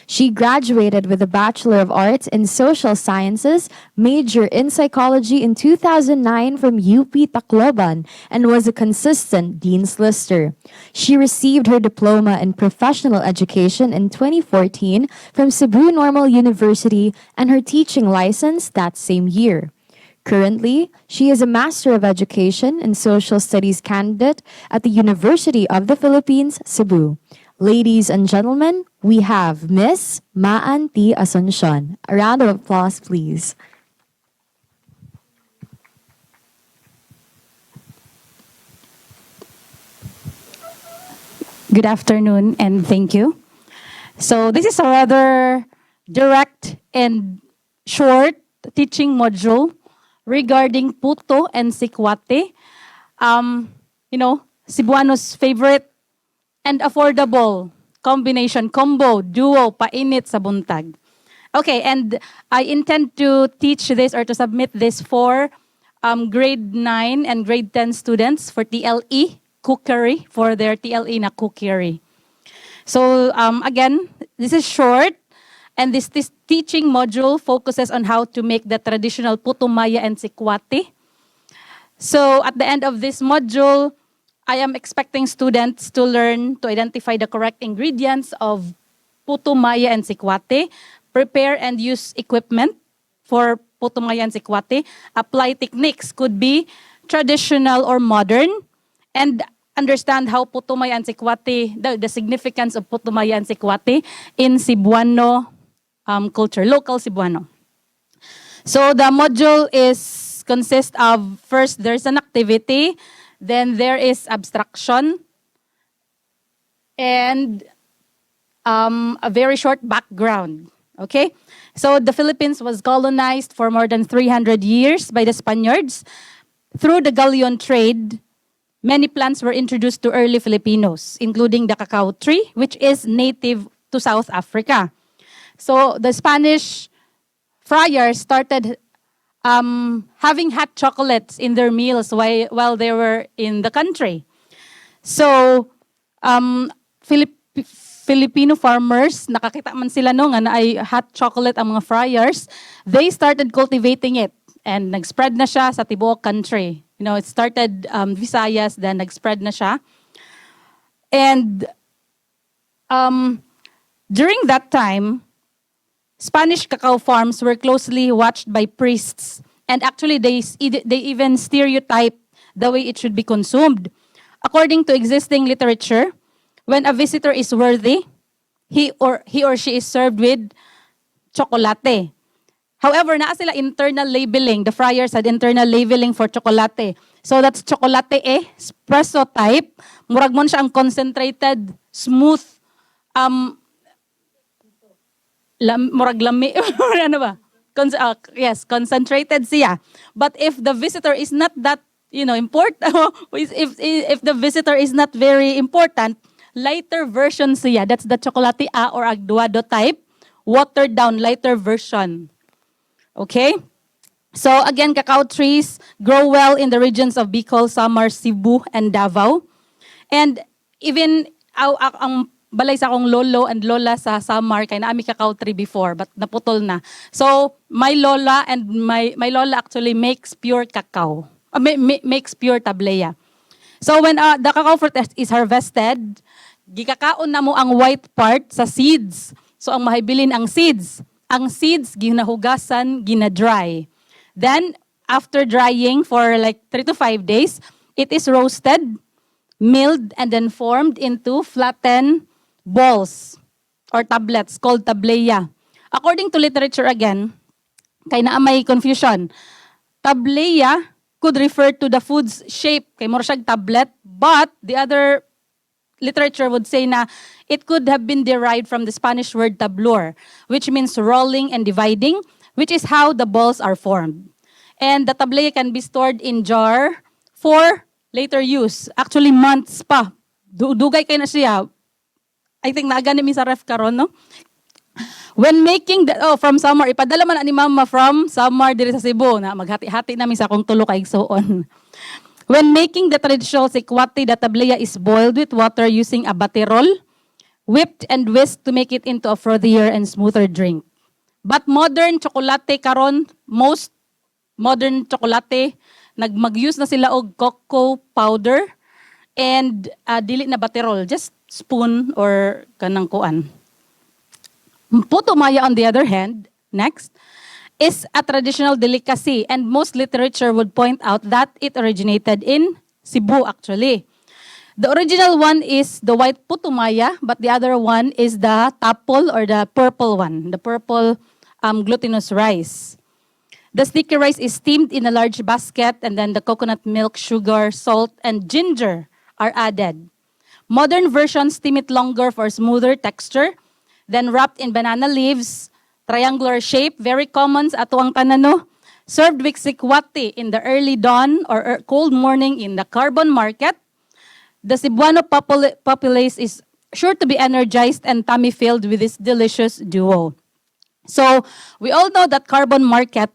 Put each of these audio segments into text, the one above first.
She graduated with a Bachelor of Arts in Social Sciences, major in Psychology in 2009 from UP Tacloban, and was a consistent Dean's Lister. She received her diploma in Professional Education in 2014 from Cebu Normal University and her teaching license that same year. Currently, she is a Master of Education and Social Studies candidate at the University of the Philippines, Cebu. Ladies and gentlemen, we have Miss Maan T. Asuncion. A round of applause, please. Good afternoon and thank you. So this is a rather direct and short teaching module regarding Puto and Sikwate. Cebuano's favorite and affordable combination, combo, duo, painit sa buntag. Okay, and I intend to teach this or to submit this for grade 9 and grade 10 students for TLE, cookery, for their TLE na cookery. So again, this is short, and this teaching module focuses on how to make the traditional puto maya and sikwate. So at the end of this module, I am expecting students to learn to identify the correct ingredients of puto maya and sikwate, prepare and use equipment for puto maya and sikwate, apply techniques, could be traditional or modern, and understand how puto maya and sikwate, the significance of puto maya and sikwate in Cebuano culture, local Cebuano. So the module consists of, first there's an activity, then there is abstraction, and a very short background. Okay? So the Philippines was colonized for more than 300 years by the Spaniards. Through the galleon trade, many plants were introduced to early Filipinos, including the cacao tree, which is native to South Africa. So the Spanish friars started having hot chocolates in their meals while they were in the country. So Filipino farmers, nakakita man sila no nga na ay hot chocolate ang mga friars, they started cultivating it and nag-spread na siya sa tibuok country. You know, it started Visayas, then nag-spread na siya. And during that time, Spanish cacao farms were closely watched by priests, and actually they even stereotype the way it should be consumed. According to existing literature, when a visitor is worthy, he or she is served with chocolate. However, naa sila internal labeling. The friars had internal labeling for chocolate. So that's chocolate espresso type. Murag mo siya ang concentrated, smooth, murag lami, ano ba? Yes, concentrated siya. But if the visitor is not that, important, if the visitor is not very important, lighter version siya. That's the chocolate A or agduado type, watered down, lighter version. Okay? So again, cacao trees grow well in the regions of Bicol, Samar, Cebu, and Davao. And even ang balay sa akong lolo and lola sa Samar, kay naami cacao tree before, but naputol na. So my lola and my lola actually makes pure cacao, makes pure tableya. So when the cacao fruit is harvested, gikakaon na mo ang white part sa seeds. So ang mahibilin ang seeds. Ang seeds, ginahugasan, gina-dry. Then, after drying for like 3 to 5 days, it is roasted, milled, and then formed into flattened balls or tablets called tableya. According to literature again, kay naa may confusion. Tableya could refer to the food's shape, kay mura siyang tablet, but the other literature would say na it could have been derived from the Spanish word tablur, which means rolling and dividing, which is how the balls are formed. And the tableya can be stored in jar for later use. Actually, months pa. Dugay kayo na siya. I think naagani mi sa ref karon, no? When making from Samar, ipadala man ni Mama from Samar diri sa Cebu, na maghati-hati namin sa akong tulo kay igsoon. When making the traditional sikwate, the tableya is boiled with water using a baterol, whipped and whisked to make it into a frothier and smoother drink. But modern chocolate karon, most modern chocolate, mag-use na sila og cocoa powder and dili na baterol, just spoon or kanang kuan. Puto maya, on the other hand, next, is a traditional delicacy, and most literature would point out that it originated in Cebu actually. The original one is the white puto maya, but the other one is the tapol or the purple one, the purple glutinous rice. The sticky rice is steamed in a large basket, and then the coconut milk, sugar, salt, and ginger are added. Modern versions steam it longer for smoother texture, then wrapped in banana leaves, triangular shape, very common sa atuang tanano, served with sikwate in the early dawn or cold morning in the carbon market. The Cebuano populace is sure to be energized and tummy-filled with this delicious duo. So, we all know that carbon market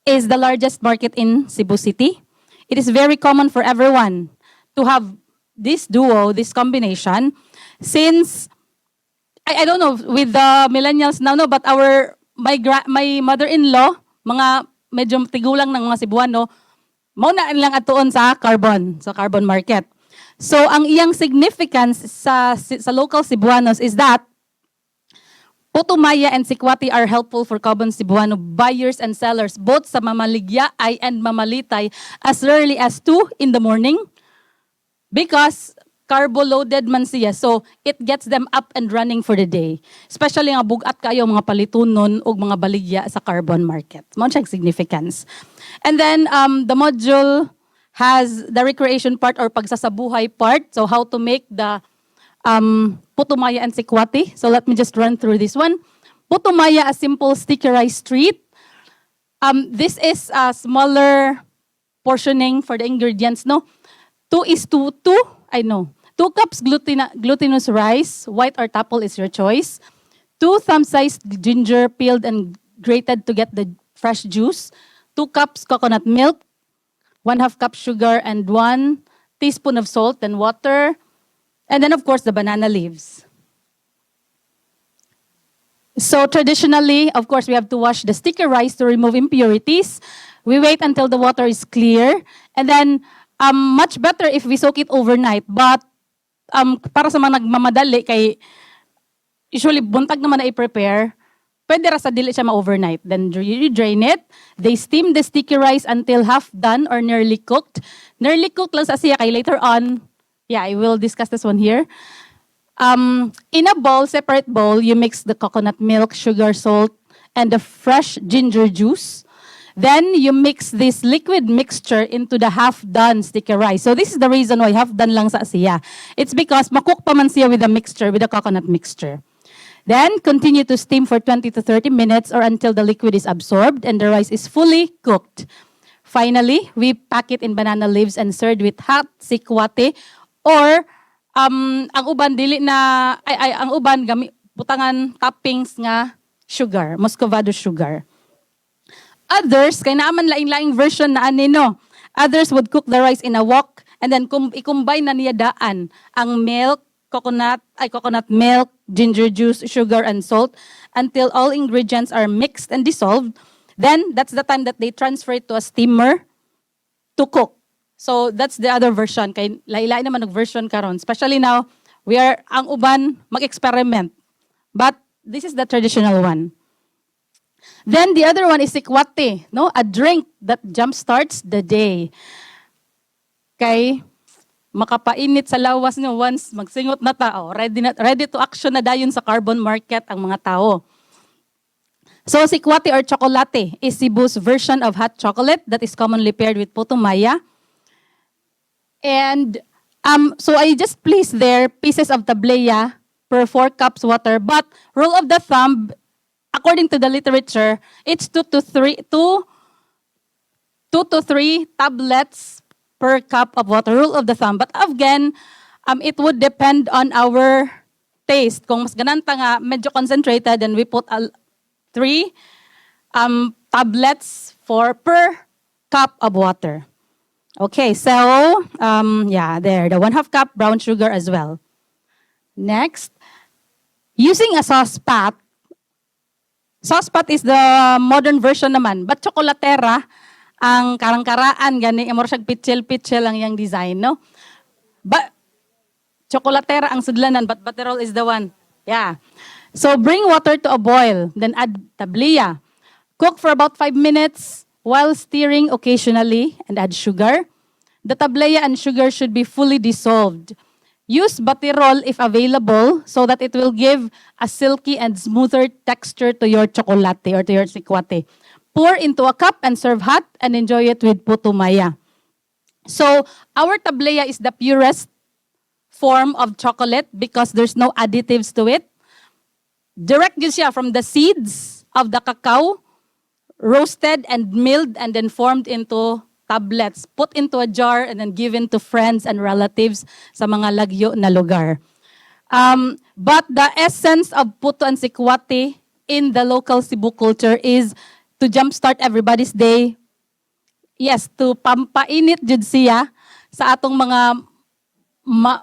is the largest market in Cebu City. It is very common for everyone to have this duo, this combination, since I don't know with the millennials now, no, but my mother-in-law, mga medyo tigulang ng mga Cebuano, mauna lang atuon sa carbon market. So ang iyang significance sa local Cebuanos is that Puto Maya and Sikwate are helpful for common Cebuano buyers and sellers, both sa Mamaligyaay and Mamalitay as early as 2 in the morning, because carbo-loaded man siya. So, it gets them up and running for the day. Especially nga bugat kayo mga palitunon o mga baligya sa carbon market. Mao siyang significance. And then, the module has the recreation part or pagsasabuhay part. So, how to make the Puto Maya and Sikwate. So, let me just run through this one. Puto Maya, a simple sticky rice treat. This is a smaller portioning for the ingredients, no? 2 cups glutinous rice, white or tapol is your choice. 2 thumb-sized ginger peeled and grated to get the fresh juice. 2 cups coconut milk, 1/2 cup sugar, and 1 teaspoon of salt and water. And then, of course, the banana leaves. So traditionally, of course, we have to wash the sticky rice to remove impurities. We wait until the water is clear. And then, much better if we soak it overnight. But para sa mga nagmamadali, kay usually buntag naman na i-prepare, pwede ra sa dili siya ma-overnight. Then you drain it. They steam the sticky rice until half done or nearly cooked. Nearly cooked lang sa siya, kay later on, I will discuss this one here. In a bowl, separate bowl, you mix the coconut milk, sugar, salt, and the fresh ginger juice. Then you mix this liquid mixture into the half-done sticky rice. So this is the reason why half-done lang sa siya. It's because makook pa man siya with the mixture, with the coconut mixture. Then continue to steam for 20 to 30 minutes or until the liquid is absorbed and the rice is fully cooked. Finally, we pack it in banana leaves and served with hot sikwate or ang uban dili na ang uban butangan toppings nga sugar, muscovado sugar. Others, kay naaman laing-laing version na no. Others would cook the rice in a wok and then i-combine na niya daan ang milk, coconut milk, ginger juice, sugar, and salt until all ingredients are mixed and dissolved. Then, that's the time that they transfer it to a steamer to cook. So, that's the other version. Kay lain-lain naman ng version karon. Especially now, ang uban mag-experiment. But, this is the traditional one. Then the other one is sikwate, no? A drink that jumpstarts the day. Kay makapainit sa lawas nyo once magsingot na tao, ready to action na dayon sa carbon market ang mga tao. So sikwate or chocolate is Cebu's version of hot chocolate that is commonly paired with puto maya. And so I just placed there pieces of tablea per 4 cups water, but rule of the thumb, according to the literature, it's 2 to 3 tablets per cup of water, rule of the thumb. But again, it would depend on our taste. Kung mas gananta nga, medyo concentrated, then we put 3 tablets per cup of water. Okay, so, there, the 1/2 cup brown sugar as well. Next, Using a saucepat is the modern version naman, but chocolatera, ang karang-karaan, gani, mura siyag pitchel-pitchel lang yung design, no? But, chocolatera ang sudlanan, but butterol is the one. Yeah. So, bring water to a boil, then add tablilla. Cook for about 5 minutes while stirring occasionally and add sugar. The tablilla and sugar should be fully dissolved. Use butterol if available so that it will give a silky and smoother texture to your chocolate or to your sikwate. Pour into a cup and serve hot and enjoy it with puto maya. So, our tablilla is the purest form of chocolate because there's no additives to it. Direct yun siya from the seeds of the cacao, roasted and milled and then formed into tablets, put into a jar and then given to friends and relatives sa mga lagyo na lugar. But the essence of puto and sikwate in the local Cebu culture is to jumpstart everybody's day. Yes, to pampainit jud siya sa atong mga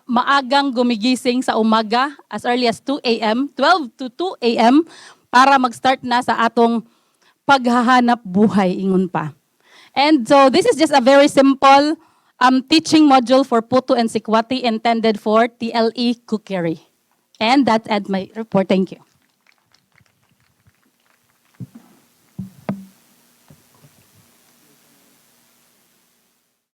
maagang gumigising sa umaga as early as 2 a.m., 12 to 2 a.m. para mag-start na sa atong paghahanap buhay ingon pa. And so this is just a very simple teaching module for Puto and Sikwate intended for TLE cookery. And that's my report. Thank you.